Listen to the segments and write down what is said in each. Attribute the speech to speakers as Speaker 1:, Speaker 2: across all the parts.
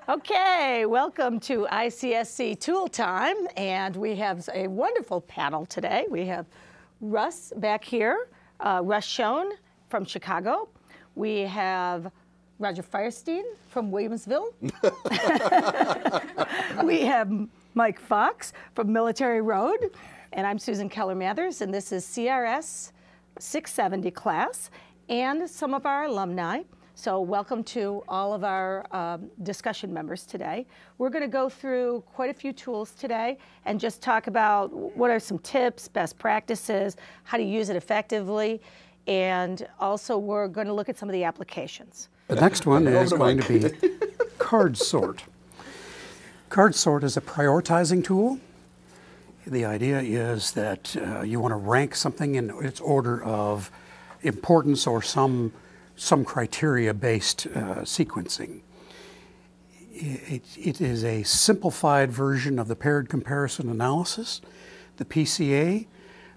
Speaker 1: Okay, welcome to ICSC Tool Time, and we have a wonderful panel today. We have Russ back here, Russ Schoen from Chicago. We have Roger Firestein from Williamsville. We have Mike Fox from Military Road, and I'm Susan Keller-Mathers, and this is CRS 670 class and some of our alumni. So welcome to all of our discussion members today. We're going to go through quite a few tools today and just talk about what are some tips, best practices, how to use it effectively, and also we're going to look at some of the applications.
Speaker 2: The next one is going to be card sort. Card sort is a prioritizing tool. The idea is that you want to rank something in its order of importance or some criteria-based sequencing. It is a simplified version of the paired comparison analysis. The PCA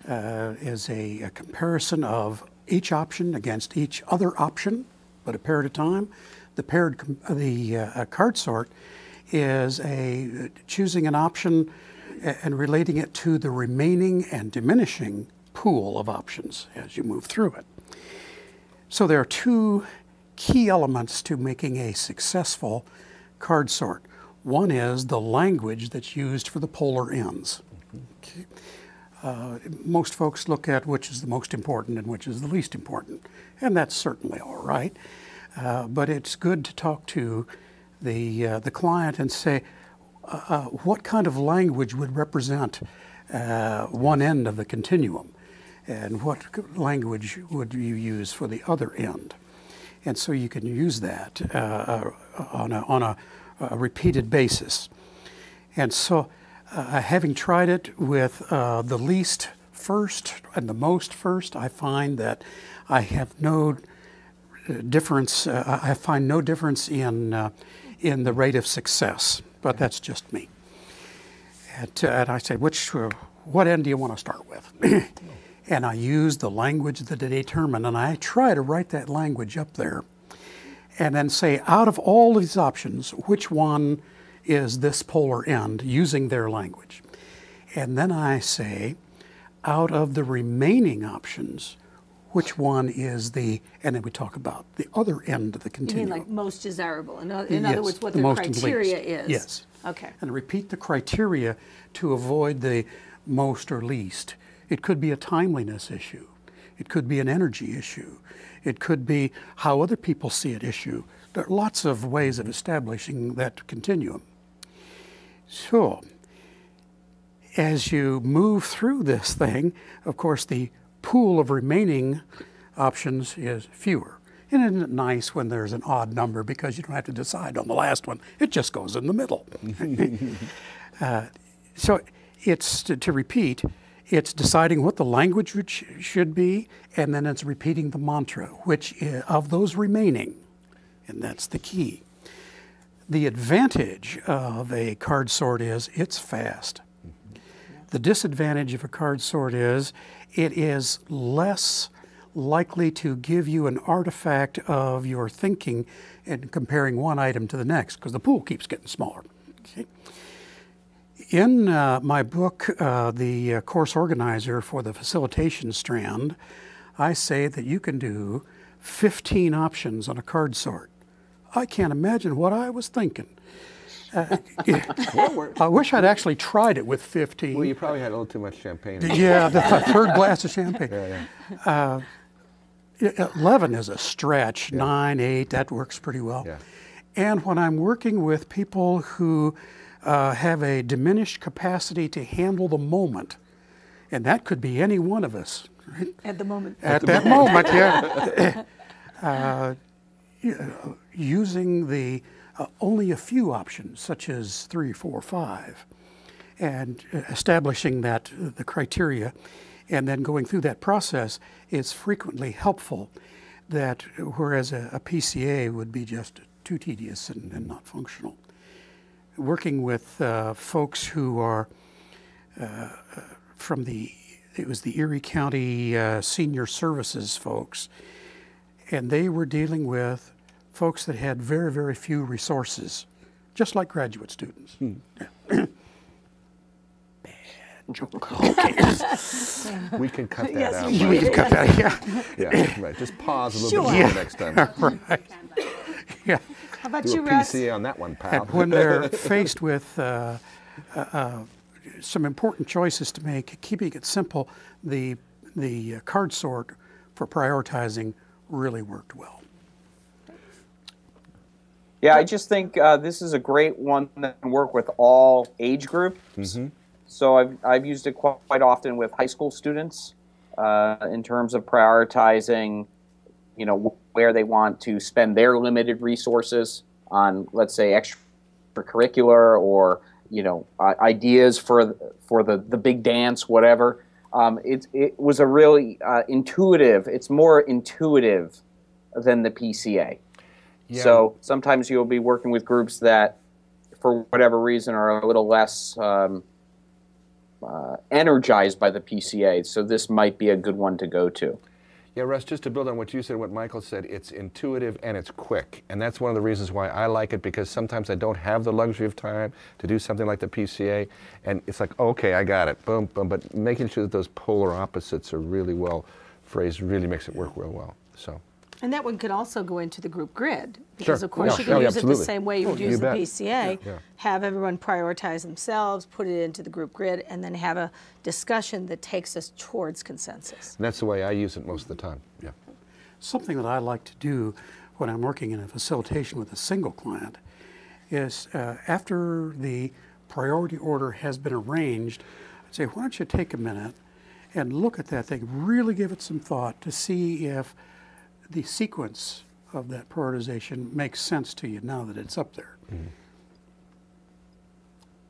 Speaker 2: is a comparison of each option against each other option, but a pair at a time. The card sort is choosing an option and relating it to the remaining and diminishing pool of options as you move through it. So there are two key elements to making a successful card sort. One is the language that's used for the polar ends. Okay. Most folks look at which is the most important and which is the least important, and that's certainly all right. But it's good to talk to the client and say, what kind of language would represent one end of the continuum? And what language would you use for the other end? And so you can use that on a repeated basis. And so having tried it with the least first and the most first, I find that I have no difference. I find no difference in the rate of success, but that's just me. And I say, what end do you want to start with? And I use the language that they determine, and I try to write that language up there and then say, out of all these options, which one is this polar end using their language? And then I say, out of the remaining options, which one is and then we talk about the other end of the continuum.
Speaker 1: You mean like most desirable? In other words, what the criteria is?
Speaker 2: Yes.
Speaker 1: Okay.
Speaker 2: And repeat the criteria to avoid the most or least. It could be a timeliness issue. It could be an energy issue. It could be how other people see it issue. There are lots of ways of establishing that continuum. So, as you move through this thing, of course, the pool of remaining options is fewer. And isn't it nice when there's an odd number because you don't have to decide on the last one? It just goes in the middle. So it's, to repeat, it's deciding what the language should be, and then it's repeating the mantra, which of those remaining, and that's the key. The advantage of a card sort is it's fast. The disadvantage of a card sort is it is less likely to give you an artifact of your thinking and comparing one item to the next, because the pool keeps getting smaller. Okay? In my book, The Course Organizer for the Facilitation Strand, I say that you can do 15 options on a card sort. I can't imagine what I was thinking. I wish I'd actually tried it with 15.
Speaker 3: Well, you probably had a little too much champagne.
Speaker 2: Yeah, the third glass of champagne.
Speaker 3: Yeah.
Speaker 2: 11 is a stretch, yeah. 9, 8, that works pretty well.
Speaker 3: Yeah.
Speaker 2: And when I'm working with people who have a diminished capacity to handle the moment, and that could be any one of us. Right?
Speaker 1: At the moment.
Speaker 2: At that moment, yeah. Using the only a few options, such as 3, 4, 5, and establishing the criteria, and then going through that process is frequently helpful. That whereas a PCA would be just too tedious and not functional. Working with folks who are from it was the Erie County Senior Services folks, and they were dealing with folks that had very, very few resources just like graduate students. Bad joke. Okay.
Speaker 3: We can cut that
Speaker 1: Yes,
Speaker 3: out.
Speaker 1: we
Speaker 3: right?
Speaker 2: We can cut that, yeah.
Speaker 3: Yeah, right. Just pause a little
Speaker 1: Sure.
Speaker 3: bit more next time.
Speaker 2: Right. Yeah.
Speaker 1: How about
Speaker 3: Do
Speaker 1: you,
Speaker 3: a
Speaker 1: Russ?
Speaker 3: PCA on that one, pal.
Speaker 2: And when they're faced with some important choices to make, keeping it simple, the card sort for prioritizing really worked well.
Speaker 4: Yeah, I just think this is a great one that can work with all age groups. So I've used it quite often with high school students in terms of prioritizing, you know, where they want to spend their limited resources on, let's say, extracurricular or, you know, ideas for the big dance, whatever. It was a really intuitive. It's more intuitive than the PCA.
Speaker 3: Yeah.
Speaker 4: So sometimes you'll be working with groups that, for whatever reason, are a little less energized by the PCA. So this might be a good one to go to.
Speaker 3: Yeah, Russ, just to build on what you said and what Michael said, it's intuitive and it's quick. And that's one of the reasons why I like it, because sometimes I don't have the luxury of time to do something like the PCA. And it's like, okay, I got it, boom, boom. But making sure that those polar opposites are really well phrased really makes it work real well. So.
Speaker 1: And that one could also go into the group grid, because
Speaker 3: Sure.
Speaker 1: of course
Speaker 3: Yeah.
Speaker 1: you can
Speaker 3: Oh, yeah,
Speaker 1: use it the
Speaker 3: absolutely.
Speaker 1: same way you would
Speaker 3: You
Speaker 1: use the
Speaker 3: bet.
Speaker 1: PCA,
Speaker 3: Yeah.
Speaker 1: have everyone prioritize themselves, put it into the group grid, and then have a discussion that takes us towards consensus.
Speaker 3: And that's the way I use it most of the time. Yeah.
Speaker 2: Something that I like to do when I'm working in a facilitation with a single client is after the priority order has been arranged, I'd say, why don't you take a minute and look at that thing, really give it some thought to see if the sequence of that prioritization makes sense to you now that it's up there.
Speaker 3: Mm-hmm.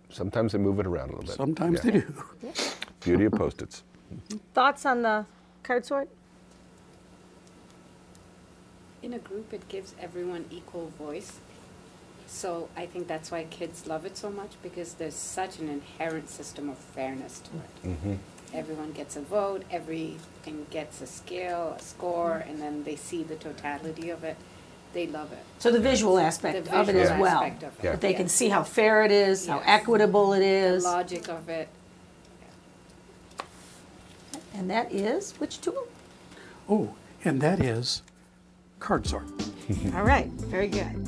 Speaker 3: Sometimes they move it around a little bit.
Speaker 2: Sometimes
Speaker 3: Yeah.
Speaker 2: they do.
Speaker 3: Beauty of Post-its.
Speaker 1: Thoughts on the card sort?
Speaker 5: In a group, it gives everyone equal voice. So I think that's why kids love it so much, because there's such an inherent system of fairness to it.
Speaker 3: Mm-hmm.
Speaker 5: Everyone gets a vote, everything gets a scale, a score, and then they see the totality of it. They love it.
Speaker 1: So the visual aspect
Speaker 5: The
Speaker 1: of it as
Speaker 5: visual
Speaker 1: well.
Speaker 5: aspect of it.
Speaker 3: Yeah.
Speaker 1: That they can
Speaker 5: Yes.
Speaker 1: see how fair it is, how
Speaker 5: Yes.
Speaker 1: equitable it
Speaker 5: The
Speaker 1: is.
Speaker 5: logic of it.
Speaker 1: And that is which tool?
Speaker 2: Oh, and that is card sort.
Speaker 1: All right, very good.